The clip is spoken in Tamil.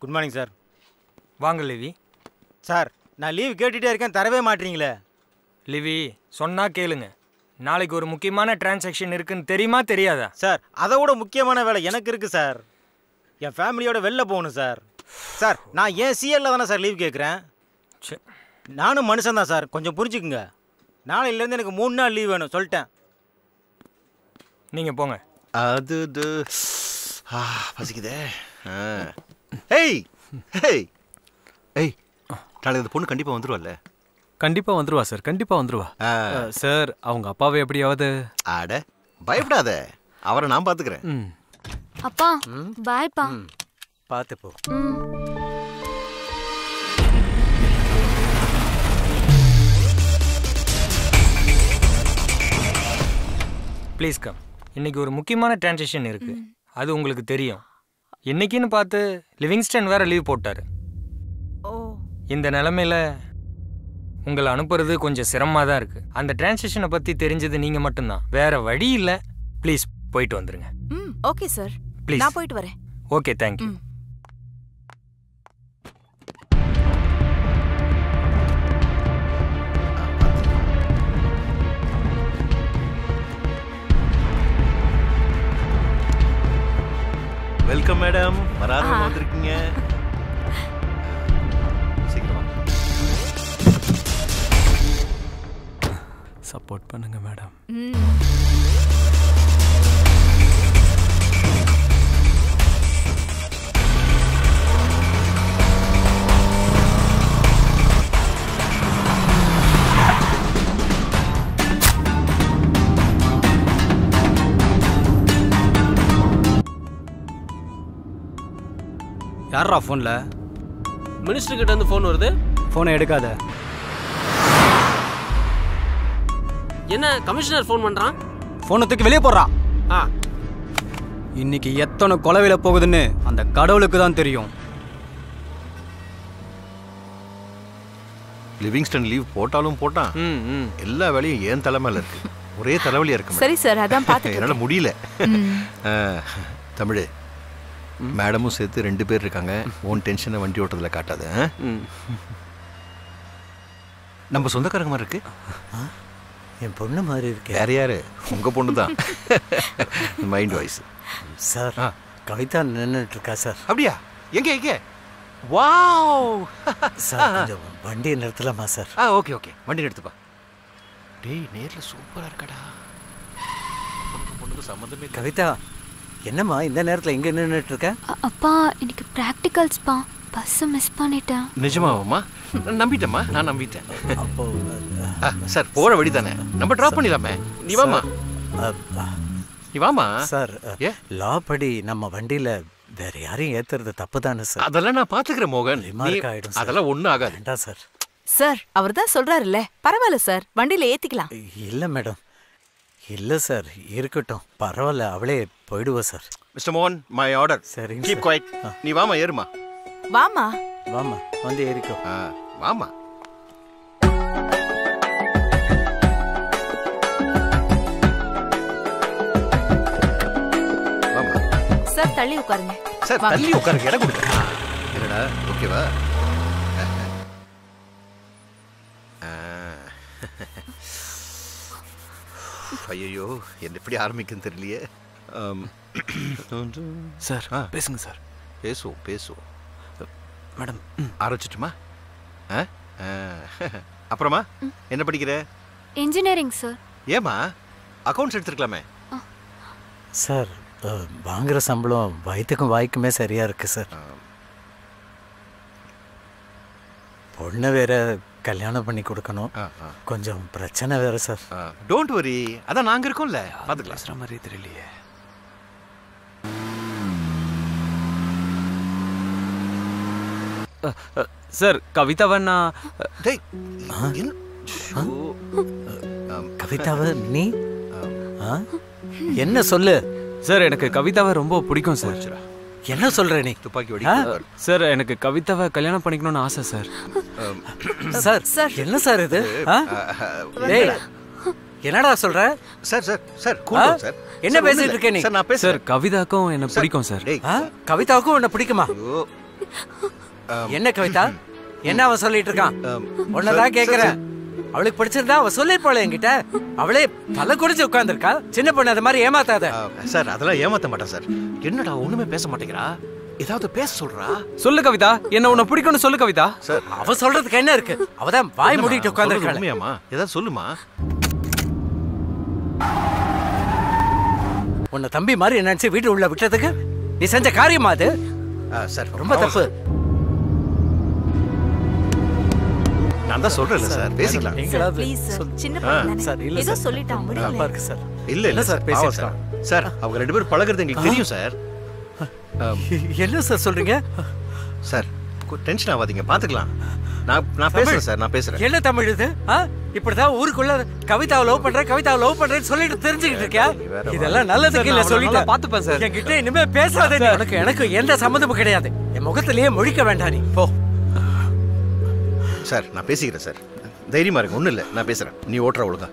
Good morning sir. வாங்க லிவி. சார் நான் லீவ் கேட்டுகிட்டே இருக்கேன், தரவே மாட்டீங்களே. லிவி சொன்னா கேளுங்க. நாளைக்கு ஒரு முக்கியமான டிரான்சாக்ஷன் இருக்குன்னு தெரியுமா தெரியாதா? சார் அதை விட முக்கியமான வேலை எனக்கு இருக்குது சார். என் ஃபேமிலியோட வெளில போகணும் சார். சார் நான் ஏன் சிஎல்ல தானே சார் லீவ் கேட்குறேன். நானும் மனுஷன் தான் சார், கொஞ்சம் புரிஞ்சுக்குங்க. நாளையிலேருந்து எனக்கு 3 நாள் லீவ் வேணும் சொல்லிட்டேன். நீங்கள் போங்க. அது பசிக்குதே. ஏய் ஏய் ஏய், நாளைக்கு அந்த பொண்ணு கண்டிப்பாக வந்துருவாள்ல? கண்டிப்பாக வந்துருவா சார், கண்டிப்பாக வந்துருவா சார். அவங்க அப்பாவை எப்படியாவது. ஆட பயப்படாத, அவரை நான் பார்த்துக்கிறேன். அப்பா பாய்ப்பா. பார்த்து போ. Please come. இன்னைக்கு ஒரு முக்கியமான டிரான்சாக்ஷன் இருக்கு, அது உங்களுக்கு தெரியும். இன்னைக்குன்னு பார்த்து லிவிங்ஸ்டன் வேற லீவ் போட்டாரு. இந்த நிலைமையில உங்களை அனுப்புறது கொஞ்சம் சிரமமாக தான் இருக்கு. அந்த டிரான்சாக்ஷனை பற்றி தெரிஞ்சது நீங்க மட்டும்தான், வேற வழி இல்லை. ப்ளீஸ் போயிட்டு வந்துருங்க. Okay sir, please. நான் போயிட்டு வரேன். Okay, thank you. Welcome madam. வராதவங்க வந்திருக்கீங்க. சீக்கிரமா சப்போர்ட் பண்ணுங்க மேடம். யாரா ஃபோன்ல? மினிஸ்டர் கிட்ட இருந்து ஃபோன் வருது. ஃபோனை எடுக்காத. என்ன கமிஷனர் ஃபோன் பண்றான்? ஃபோனை தூக்கி வெளியே போடுறான். இன்னைக்கு எத்தனை கொலவில போகுதுன்னு அந்த கடவுளுக்கு தான் தெரியும். லிவிங்ஸ்டன் லீவ் போட்டாலும் போட்டான், எல்லா வேலையும் ஏன் தலைமையில இருக்கு. ஒரே தலைவலியா இருக்கு. சரி சார், அதான் பார்த்து என்னால முடியல. தமிழ் மேடமும் சேர்த்து 2 பேர் இருக்காங்க. ஓன் டென்ஷனை வண்டி ஓட்டத்துல காட்டாத. நம்ம சொந்தக்காரங்க மாதிரி இருக்கு. என் பொண்ணு மாதிரி இருக்கு. வேற யாரு? உங்க பொண்ணு தான். Mind voice. சார் கவிதா நின்றுட்டு இருக்கா சார். அப்படியா? எங்க எங்க? வாவ் சார், கொஞ்சம் வண்டியை நிறுத்தலாமா சார்? ஓகே ஓகே, வண்டி நிறுத்துப்பா. டேய் நேர்ல சூப்பரா இருக்கடா. பொண்ணுக்கு சம்மந்தமே. கவிதா என்னம்மா இந்த நேரத்தில் எங்கே நின்றுட்டு இருக்க? அப்பா எனக்கு ப்ராக்டிகல்ஸ்ப்பா, பஸ்ஸை மிஸ் பண்ணிட்டேன். நிஜமாவாம்மா? நம்பிட்டேம்மா, நான் நம்பிட்டேன். அப்போ சார் போற வழி தானே, நம்ம ட்ராப் பண்ணிடலாமே. நீ வாமா, நீ வாமா. சார் லா படி நம்ம வண்டியில வேற யாரையும் ஏத்துறது தப்பு தானே சார்? அதெல்லாம் நான் பாத்துக்கிறேன் மோகன். அதெல்லாம் ஒன்றும் ஆகாது. வேண்டாம் சார். சார் அவர் தான் சொல்றாருல்ல, பரவாயில்ல சார், வண்டியில ஏத்திக்கலாம். இல்லை மேடம், இல்லை சார், இருக்கட்டும், பரவாயில்ல, அவளே போயிடுவோம் சார். மிஸ்டர் மோகன், மை ஆர்டர். சரி, கீப் குவைட். நீ வாமா, ஏறுமா. வாமா வாமா, வந்து ஏறிக்கோ. வாமா. சார் தள்ளி உட்காருங்க. சார் தள்ளி உட்காருங்க, இடம் கொடுங்க. என்னடா ஓகேவா? ஐயோ, என்ன எப்படி ஆரம்பிக்குன்னு தெரியலையே. சார் பேசுங்க சார். பேசுவோம் பேசுவோம். மேடம் ஆரம்பிச்சிட்டுமா? அப்புறமா என்ன படிக்கிற? Engineering sir. ஏமா அக்கவுண்ட்ஸ் எடுத்துருக்கலாமே? சார் வாங்குற சம்பளம் வயிற்றுக்கும் வாய்க்குமே சரியா இருக்கு சார். பொண்ணு வேற கல்யாணம் பண்ணி கொடுக்கணும், கொஞ்சம் பிரச்சனை வேற சார். டோன்ட் வரி, அதான் நாங்க இருக்கோம்ல, பாத்துக்கலாம். மாதிரி தெரியலையே. சார் கவிதாவண்ணா. கவிதாவை நீ என்ன சொல்லு சார்? எனக்கு கவிதாவை ரொம்ப பிடிக்கும் சார். என்ன சொல்ற நீ? துப்பாக்கி ஓடி சார், எனக்கு கவிதாவை கல்யாணம் பண்ணிக்கணும்னு ஆசை சார். சார் சார் என்ன சார் இது? என்னடா சொல்ற? Sir sir sir cool sir. என்ன பேசிட்டு இருக்க நீ? சார் நான் பேசுறேன். சார் கவிதாக்கும் என்ன பிடிக்கும் சார். கவிதாவுக்கும் என்ன பிடிக்குமா? என்ன கவிதா, என்ன அவன் சொல்லிட்டு இருக்கான்? உன்னதான் கேக்குறேன். அவளுக்கு பிடிச்சிருந்தா அவ சொல்லிருப்பாள என்கிட்ட. அவளே தலை குடிச்சு உட்கார்ந்துருக்கா. சின்ன பொண்ணு அது மாதிரி ஏமாத்தாத. சார் அதெல்லாம் ஏமாத்த மாட்டேன் சார். என்னடா ஒண்ணுமே பேச மாட்டேங்கிறா? ஏதாவது பேச சொல்றா. சொல்லு கவிதா, என்ன உன்னை பிடிக்கும்னு சொல்லு கவிதா. சார் அவ சொல்றதுக்கு என்ன இருக்கு? அவதான் வாய் மூடிட்டு உட்கார்ந்துருக்கா. உண்மையாமா? ஏதாவது சொல்லுமா. உன்னை தம்பி மாதிரி நினைச்சு வீட்டு உள்ள விட்டதுக்கு நீ செஞ்ச காரியமா அது? சார் ரொம்ப தப்பு. நான் தான் சொல்றேன்ல சார், பேசிக்கலாம். ப்ளீஸ் சார், சின்ன பையன் சார் இல்ல ஏதோ சார், சொல்லிட்டான். நல்லா இருக்கு சார். இல்ல சார் பேசிக்கலாம். சார் அவங்க ரெண்டு பேரும் பழகுறது எங்களுக்கு தெரியும் சார். என்ன சார் சொல்றீங்க? சார் டென்ஷன் ஆகாதீங்க, பாத்துக்கலாம். நான் பேசுறேன் சார், நான் பேசுறேன். என்ன தமிழ் இது? இப்படிதான் ஊருக்குள்ள கவிதாவை லவ் பண்றேன்னு சொல்லிட்டு தெரிஞ்சுக்கிட்டு இருக்கியா? இதெல்லாம் நல்லதுக்கு இல்ல சொல்லிட்டு பாத்துப்பேன் சார். என்கிட்ட இனிமே பேசாத. எனக்கு எந்த சம்மந்தமும் கிடையாது. என் முகத்திலேயே முழிக்க வேண்டாம் நீ போ. சார் நான் பேசிக்கிறேன் சார், தைரியமா இருக்கு, ஒண்ணும் இல்ல, நான் பேசுறேன். நீ ஓட்டுற ஒழுங்கா.